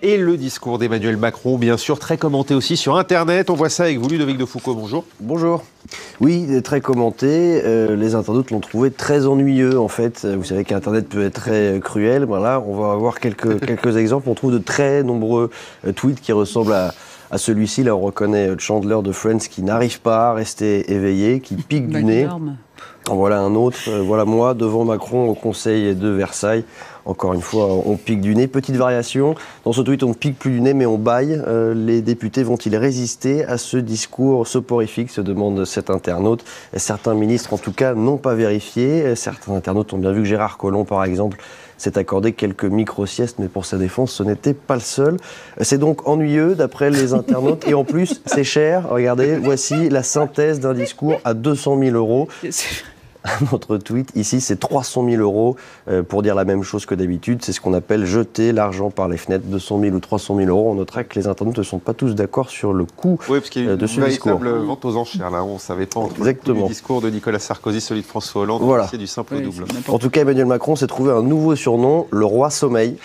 Et le discours d'Emmanuel Macron, bien sûr, très commenté aussi sur Internet. On voit ça avec vous, Ludovic de Foucauld. Bonjour. Bonjour. Oui, très commenté. Les internautes l'ont trouvé très ennuyeux, en fait. Vous savez qu'Internet peut être très cruel. Voilà, on va avoir quelques exemples. On trouve de très nombreux tweets qui ressemblent à celui-ci. Là, on reconnaît Chandler de Friends qui n'arrive pas à rester éveillé, qui pique du nez. En voilà un autre. Voilà moi, devant Macron au Conseil de Versailles. Encore une fois, on pique du nez. Petite variation, dans ce tweet, on ne pique plus du nez, mais on bâille. Les députés vont-ils résister à ce discours soporifique, se demande cet internaute. Certains ministres, en tout cas, n'ont pas vérifié. Certains internautes ont bien vu que Gérard Collomb, par exemple, s'est accordé quelques micro-siestes, mais pour sa défense, ce n'était pas le seul. C'est donc ennuyeux, d'après les internautes, et en plus, c'est cher. Regardez, voici la synthèse d'un discours à 200 000 €. Un autre tweet, ici, c'est 300 000 € pour dire la même chose que d'habitude. C'est ce qu'on appelle jeter l'argent par les fenêtres, 200 000 ou 300 000 €. On notera que les internautes ne sont pas tous d'accord sur le coût de ce discours. Oui, parce qu'il y a une véritable vente aux enchères, là. On ne savait pas entre le discours de Nicolas Sarkozy, celui de François Hollande, voilà. C'est du simple au double. En tout cas, Emmanuel Macron s'est trouvé un nouveau surnom, le roi sommeil.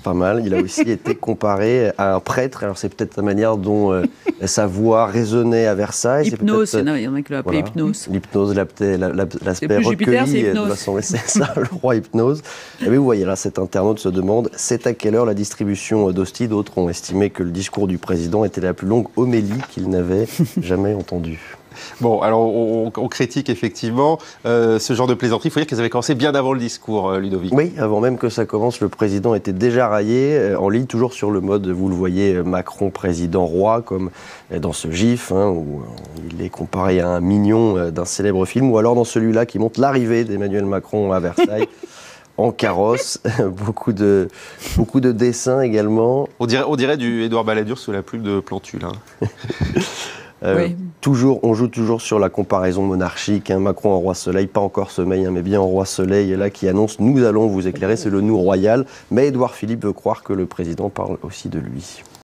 Pas mal. Il a aussi été comparé à un prêtre. Alors, c'est peut-être la manière dont sa voix résonnait à Versailles. Hypnose, il y en a qui l'ont appelé hypnose. L'hypnose, l'aspect recueilli de l'Assemblée, c'est ça, le roi hypnose. Et vous voyez là, cet internaute se demande, c'est à quelle heure la distribution d'hosties? D'autres ont estimé que le discours du président était la plus longue homélie qu'il n'avait jamais entendue. Bon, alors on critique effectivement ce genre de plaisanterie. Il faut dire qu'elles avaient commencé bien avant le discours, Ludovic. Oui, avant même que ça commence, le président était déjà raillé en ligne, toujours sur le mode, vous le voyez, Macron, président, roi, comme dans ce gif, où il est comparé à un mignon d'un célèbre film, ou alors dans celui-là qui montre l'arrivée d'Emmanuel Macron à Versailles. En carrosse, beaucoup de dessins également. On dirait du Édouard Balladur sous la plume de Plantu, là. Oui. On joue toujours sur la comparaison monarchique. Macron en roi soleil, pas encore sommeil, mais bien en roi soleil, là qui annonce « nous allons vous éclairer », c'est le nous royal. Mais Édouard Philippe veut croire que le président parle aussi de lui.